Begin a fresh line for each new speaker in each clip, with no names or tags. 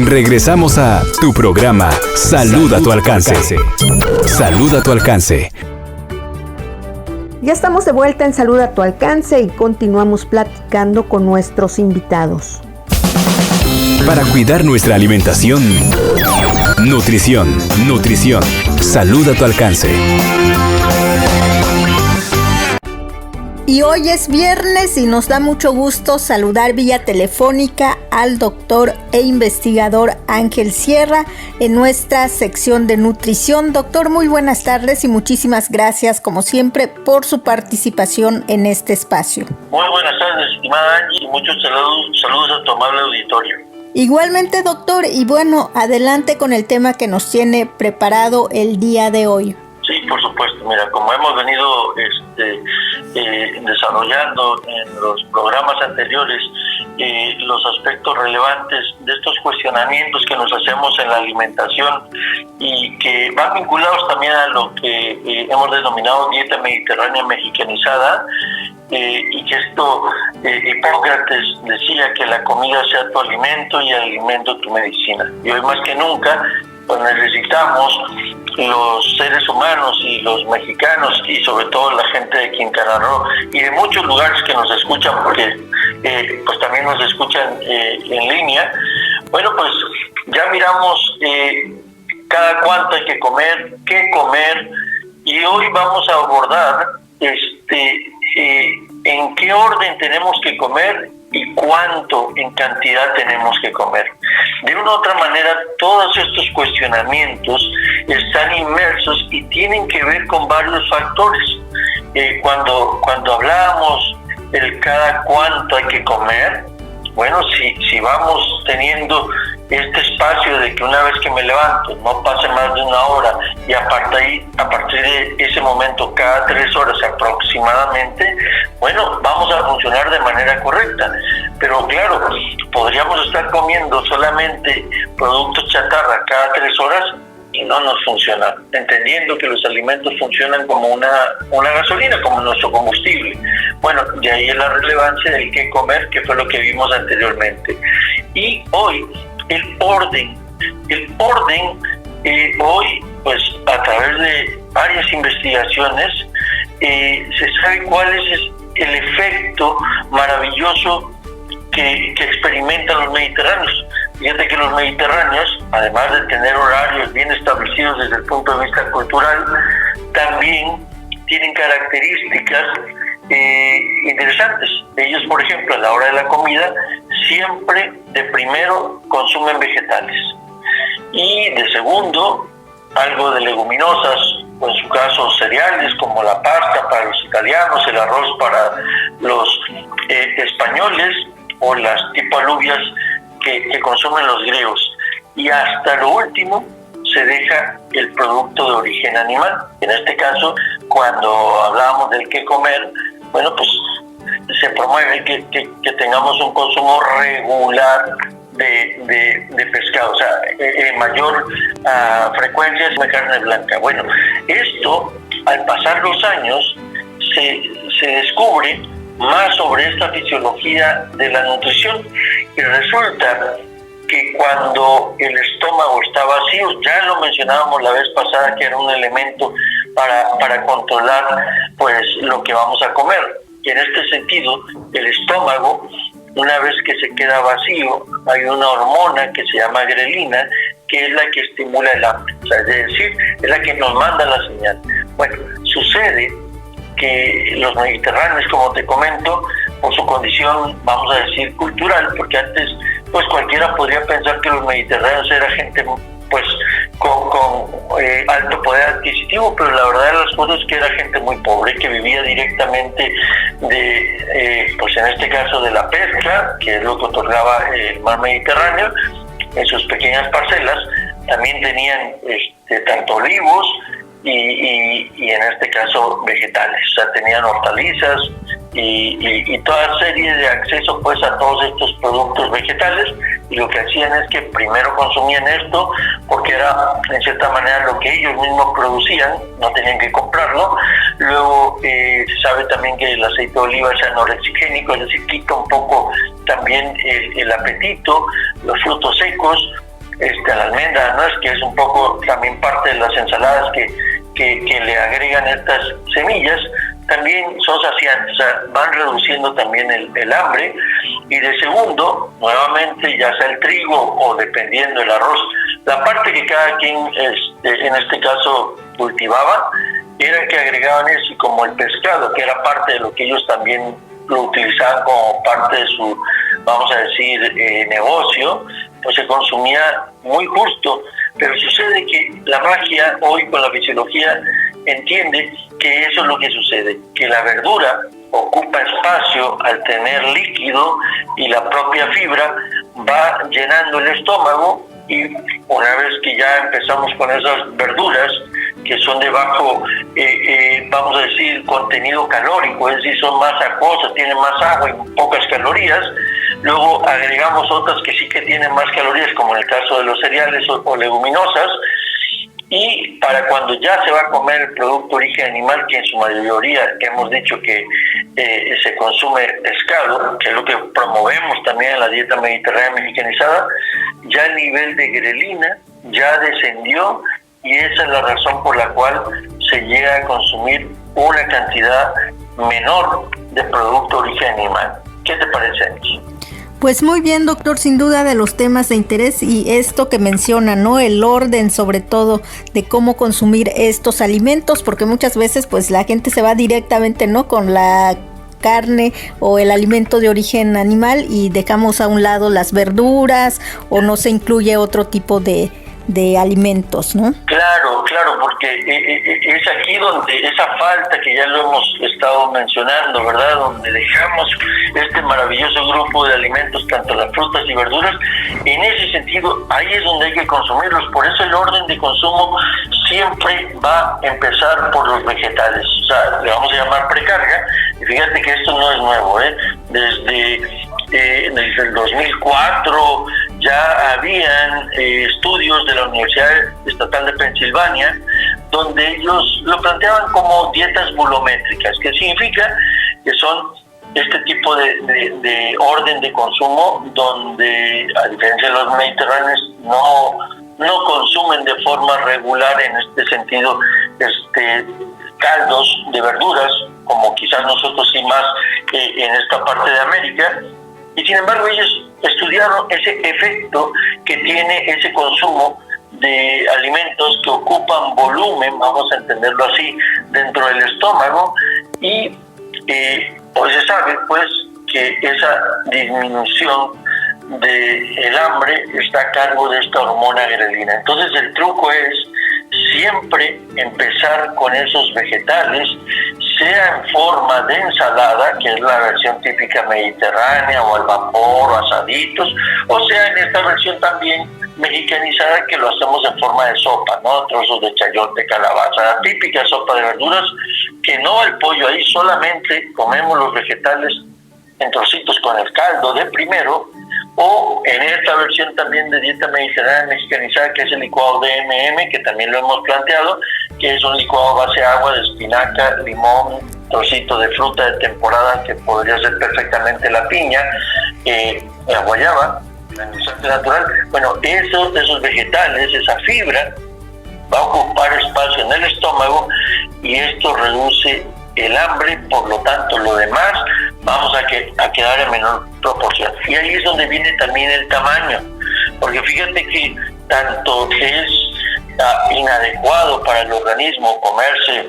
Regresamos a tu programa Salud a tu alcance. Salud a tu alcance.
Ya estamos de vuelta en Salud a tu alcance y continuamos platicando con nuestros invitados.
Para cuidar nuestra alimentación, nutrición. Salud a tu alcance.
Y hoy es viernes y nos da mucho gusto saludar vía telefónica al doctor e investigador Ángel Sierra en nuestra sección de nutrición. Doctor, muy buenas tardes y muchísimas gracias, como siempre, por su participación en este espacio.
Muy buenas tardes, estimada Angie, y muchos saludos a tu amable auditorio.
Igualmente, doctor, y bueno, adelante con el tema que nos tiene preparado el día de hoy.
Sí, por supuesto. Mira, como hemos venido desarrollando en los programas anteriores, los aspectos relevantes de estos cuestionamientos que nos hacemos en la alimentación y que van vinculados también a lo que hemos denominado dieta mediterránea mexicanizada, y que esto, Hipócrates decía que la comida sea tu alimento y el alimento tu medicina. Y hoy más que nunca, pues necesitamos los seres humanos y los mexicanos y sobre todo la gente de Quintana Roo y de muchos lugares que nos escuchan, porque pues también nos escuchan en línea. Bueno, pues ya miramos cada cuánto hay que comer, qué comer, y hoy vamos a abordar en qué orden tenemos que comer y cuánto en cantidad tenemos que comer. De una u otra manera, todos estos cuestionamientos están inmersos y tienen que ver con varios factores. Cuando hablábamos del cada cuánto hay que comer, bueno, si vamos teniendo este espacio de que una vez que me levanto no pase más de una hora y a partir de ese momento cada 3 horas aproximadamente, bueno, vamos a funcionar de manera correcta. Pero claro, podríamos estar comiendo solamente productos chatarra cada 3 horas y no nos funciona, entendiendo que los alimentos funcionan como una gasolina, como nuestro combustible. Bueno, de ahí es la relevancia del qué comer, que fue lo que vimos anteriormente. Y hoy, el orden, hoy, pues a través de varias investigaciones, se sabe cuál es el efecto maravilloso que experimentan los mediterráneos. Fíjate que los mediterráneos, además de tener horarios bien establecidos desde el punto de vista cultural, también tienen características interesantes. Ellos, por ejemplo, a la hora de la comida, siempre de primero consumen vegetales y de segundo algo de leguminosas, o en su caso cereales como la pasta para los italianos, el arroz para los españoles, o las tipo alubias que consumen los griegos. Y hasta lo último se deja el producto de origen animal. En este caso, cuando hablábamos del qué comer, bueno, pues se promueve que tengamos un consumo regular de pescado, o sea, en mayor frecuencia de carne blanca. Bueno, esto al pasar los años se descubre más sobre esta fisiología de la nutrición, y resulta que cuando el estómago está vacío, ya lo mencionábamos la vez pasada que era un elemento para controlar pues lo que vamos a comer. Y en este sentido, el estómago, una vez que se queda vacío, hay una hormona que se llama grelina, que es la que estimula el hambre, o sea, es decir, es la que nos manda la señal. Bueno, sucede que los mediterráneos, como te comento, por su condición, vamos a decir, cultural, porque antes pues cualquiera podría pensar que los mediterráneos era gente pues con alto poder adquisitivo, pero la verdad de las cosas es que era gente muy pobre, que vivía directamente de, pues en este caso de la pesca, que es lo que otorgaba el mar Mediterráneo, en sus pequeñas parcelas. También tenían tanto olivos y en este caso vegetales, o sea, tenían hortalizas y toda serie de acceso pues a todos estos productos vegetales, y lo que hacían es que primero consumían esto porque era en cierta manera lo que ellos mismos producían, no tenían que comprarlo. Luego se sabe también que el aceite de oliva es anorexigénico, es decir, quita un poco también el apetito. Los frutos secos, la almendra, la nuez, que es un poco también parte de las ensaladas que le agregan estas semillas, también son saciantes, o sea, van reduciendo también el hambre. Y de segundo, nuevamente, ya sea el trigo o dependiendo el arroz, la parte que cada quien en este caso cultivaba, era que agregaban eso, y como el pescado, que era parte de lo que ellos también lo utilizaban como parte de su, vamos a decir, negocio, pues se consumía muy justo. Pero sucede que la magia hoy con la fisiología entiende que eso es lo que sucede, que la verdura ocupa espacio al tener líquido y la propia fibra va llenando el estómago, y una vez que ya empezamos con esas verduras que son de bajo, vamos a decir, contenido calórico, es decir, son más acuosas, tienen más agua y pocas calorías, luego agregamos otras que sí que tienen más calorías, como en el caso de los cereales o leguminosas, y para cuando ya se va a comer el producto de origen animal, que en su mayoría hemos dicho que se consume pescado, que es lo que promovemos también en la dieta mediterránea mexicanizada, ya el nivel de grelina ya descendió, y esa es la razón por la cual se llega a consumir una cantidad menor de producto de origen animal. ¿Qué te parece, Angie?
Pues muy bien, doctor, sin duda de los temas de interés, y esto que menciona, ¿no? El orden, sobre todo, de cómo consumir estos alimentos, porque muchas veces pues la gente se va directamente, ¿no?, con la carne o el alimento de origen animal, y dejamos a un lado las verduras, o no se incluye otro tipo de alimentos, ¿no?
Claro, porque es aquí donde esa falta que ya lo hemos estado mencionando, ¿verdad? Donde dejamos este maravilloso grupo de alimentos, tanto las frutas y verduras. En ese sentido, ahí es donde hay que consumirlos. Por eso el orden de consumo siempre va a empezar por los vegetales. O sea, le vamos a llamar precarga. Y fíjate que esto no es nuevo, ¿eh? Desde el 2004 ya habían estudios de la Universidad Estatal de Pensilvania donde ellos lo planteaban como dietas volumétricas, que significa que son este tipo de orden de consumo donde, a diferencia de los mediterráneos, no consumen de forma regular en este sentido caldos de verduras, como quizás nosotros sí más en esta parte de América. Y sin embargo ellos estudiaron ese efecto que tiene ese consumo de alimentos que ocupan volumen, vamos a entenderlo así, dentro del estómago, y pues se sabe pues que esa disminución del hambre está a cargo de esta hormona grelina. Entonces el truco es siempre empezar con esos vegetales, sea en forma de ensalada, que es la versión típica mediterránea, o al vapor, o asaditos, o sea en esta versión también mexicanizada, que lo hacemos en forma de sopa, ¿no? Trozos de chayote, calabaza, la típica sopa de verduras, que no va el pollo ahí, solamente comemos los vegetales en trocitos con el caldo de primero, o en esta versión también de dieta mediterránea mexicanizada, que es el licuado de MM, que también lo hemos planteado, que es un licuado a base de agua, de espinaca, limón, trocito de fruta de temporada, que podría ser perfectamente la piña, la guayaba, la endulzante natural. Bueno, esos vegetales, esa fibra, va a ocupar espacio en el estómago, y esto reduce el hambre, por lo tanto lo demás vamos a quedar en menor proporción. Y ahí es donde viene también el tamaño, porque fíjate que tanto es inadecuado para el organismo comerse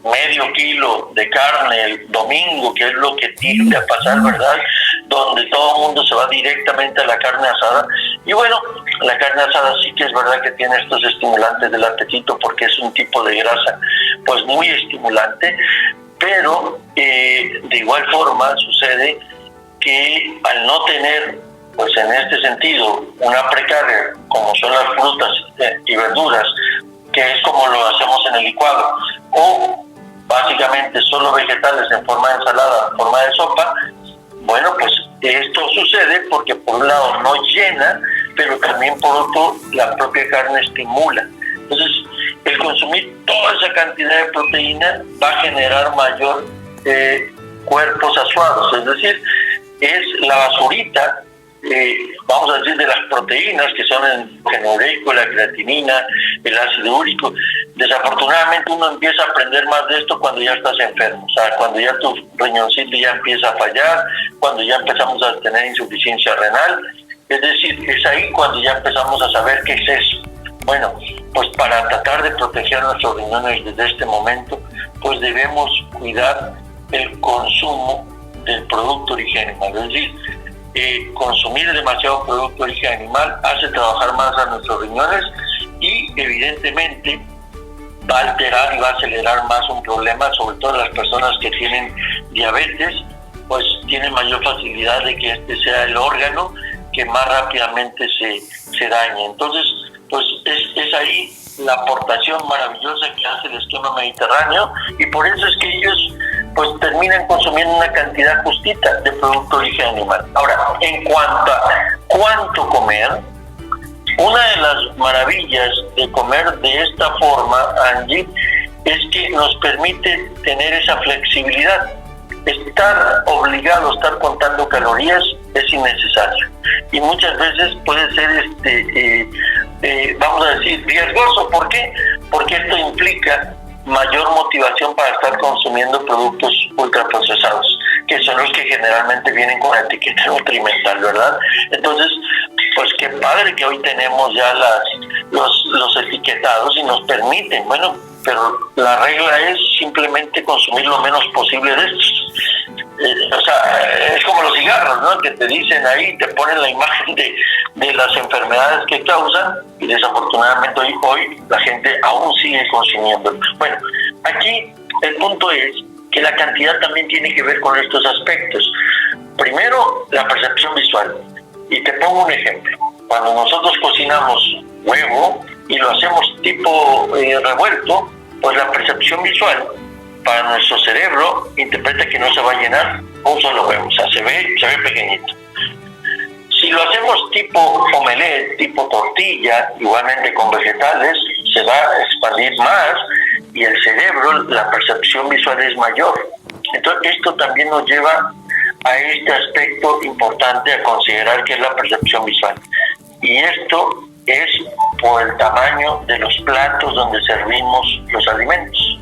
medio kilo de carne el domingo, que es lo que tiende a pasar, ¿verdad? Donde todo el mundo se va directamente a la carne asada. Y bueno, la carne asada sí que es verdad que tiene estos estimulantes del apetito, porque es un tipo de grasa pues muy estimulante, pero de igual forma sucede que al no tener, pues en este sentido, una precarga como son las frutas y verduras, que es como lo hacemos en el licuado, o básicamente solo vegetales en forma de ensalada, en forma de sopa, bueno, pues esto sucede porque por un lado no llena, pero también por otro la propia carne estimula. Entonces, el consumir toda esa cantidad de proteína va a generar mayor cuerpos asuados, es decir, es la basurita vamos a decir, de las proteínas, que son el fenoleico, la creatinina, el ácido úrico. Desafortunadamente uno empieza a aprender más de esto cuando ya estás enfermo, o sea, cuando ya tu riñoncito ya empieza a fallar, cuando ya empezamos a tener insuficiencia renal. Es decir, es ahí cuando ya empezamos a saber qué es eso. Bueno, pues para tratar de proteger nuestros riñones desde este momento, pues debemos cuidar el consumo del producto de origen animal. Es decir, consumir demasiado producto de origen animal hace trabajar más a nuestros riñones y evidentemente va a alterar y va a acelerar más un problema, sobre todo las personas que tienen diabetes, pues tienen mayor facilidad de que este sea el órgano que más rápidamente se dañe. Entonces, pues es ahí la aportación maravillosa que hace el esquema mediterráneo, y por eso es que ellos pues terminan consumiendo una cantidad justita de producto de origen animal. Ahora, en cuanto a cuánto comer, una de las maravillas de comer de esta forma, Angie, es que nos permite tener esa flexibilidad. Estar obligado a estar contando calorías es innecesario y muchas veces puede ser vamos a decir riesgoso. ¿Por qué? Porque esto implica mayor motivación para estar consumiendo productos ultraprocesados, que son los que generalmente vienen con etiqueta nutrimental, ¿verdad? Entonces, pues qué padre que hoy tenemos ya los etiquetados y nos permiten, bueno, pero la regla es simplemente consumir lo menos posible de estos. O sea, es como los cigarros, ¿no? Que te dicen ahí, te ponen la imagen de las enfermedades que causan, y desafortunadamente hoy la gente aún sigue consumiendo. Bueno, aquí el punto es que la cantidad también tiene que ver con estos aspectos. Primero, la percepción visual. Y te pongo un ejemplo. Cuando nosotros cocinamos huevo y lo hacemos tipo revuelto, pues la percepción visual para nuestro cerebro interpreta que no se va a llenar un solo huevo, o sea, se ve pequeñito. Si lo hacemos tipo omelette, tipo tortilla, igualmente con vegetales, se va a expandir más y el cerebro, la percepción visual es mayor. Entonces, esto también nos lleva a este aspecto importante a considerar, que es la percepción visual. Y esto es por el tamaño de los platos donde servimos los alimentos.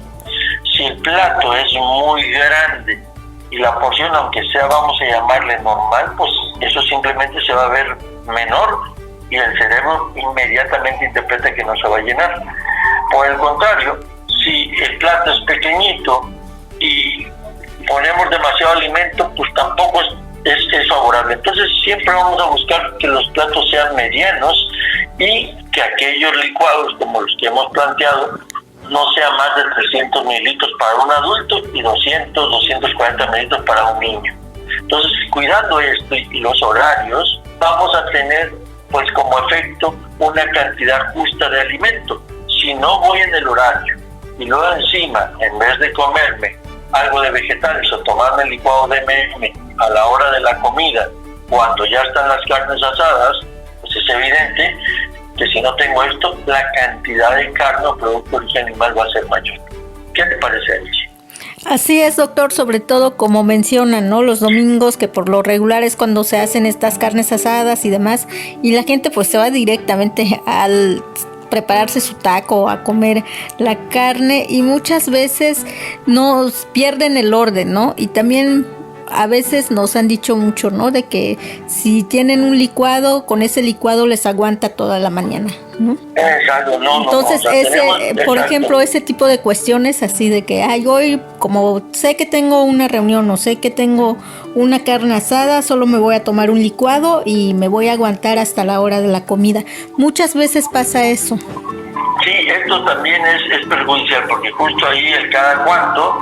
Si el plato es muy grande y la porción, aunque sea, vamos a llamarle normal, pues eso simplemente se va a ver menor y el cerebro inmediatamente interpreta que no se va a llenar. Por el contrario, si el plato es pequeñito y ponemos demasiado alimento, pues tampoco es favorable. Entonces siempre vamos a buscar que los platos sean medianos y que aquellos licuados como los que hemos planteado no sea más de 300 mililitros para un adulto y 240 mililitros para un niño. Entonces, cuidando esto y los horarios, vamos a tener pues como efecto una cantidad justa de alimento. Si no voy en el horario y luego encima, en vez de comerme algo de vegetales o tomarme el licuado de MM a la hora de la comida, cuando ya están las carnes asadas, pues es evidente que si no tengo esto, la cantidad de carne o producto de origen animal va a ser mayor. ¿Qué te parece, Alicia?
Así es, doctor, sobre todo como mencionan, ¿no? Los domingos, que por lo regular es cuando se hacen estas carnes asadas y demás, y la gente pues se va directamente al prepararse su taco, a comer la carne, y muchas veces nos pierden el orden, ¿no? Y también a veces nos han dicho mucho, ¿no? De que si tienen un licuado, con ese licuado les aguanta toda la mañana, ¿no?
Exacto,
Entonces, por ejemplo, ese tipo de cuestiones así de que, hoy como sé que tengo una reunión o sé que tengo una carne asada, solo me voy a tomar un licuado y me voy a aguantar hasta la hora de la comida. Muchas veces pasa eso.
Sí, esto también es perjudicial, porque justo ahí el cada cuánto,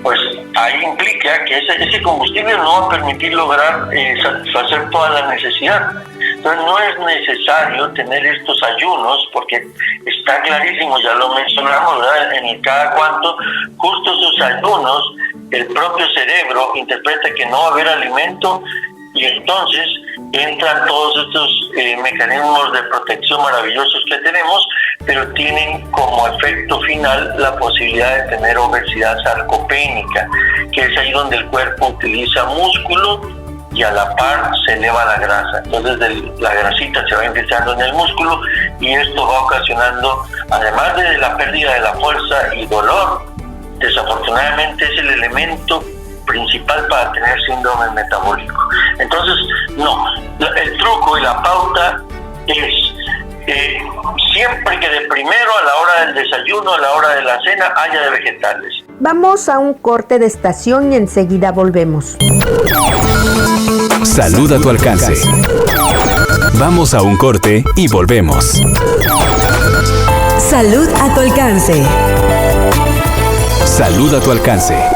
pues ahí implica que ese combustible no va a permitir lograr satisfacer toda la necesidad. Entonces no es necesario tener estos ayunos, porque está clarísimo, ya lo mencionamos, ¿verdad? En el cada cuánto, justo esos ayunos, el propio cerebro interpreta que no va a haber alimento, y entonces entran todos estos mecanismos de protección maravillosos que tenemos, pero tienen como efecto final la posibilidad de tener obesidad sarcopénica, que es ahí donde el cuerpo utiliza músculo y a la par se eleva la grasa. Entonces la grasita se va infiltrando en el músculo y esto va ocasionando, además de la pérdida de la fuerza y dolor, desafortunadamente es el elemento principal para tener síndrome metabólico. Entonces, no, el truco y la pauta es siempre que de primero a la hora del desayuno, a la hora de la cena, haya de vegetales.
Vamos a un corte de estación y enseguida volvemos.
Salud a tu alcance. Vamos a un corte y volvemos.
Salud a tu alcance.
Salud a tu alcance.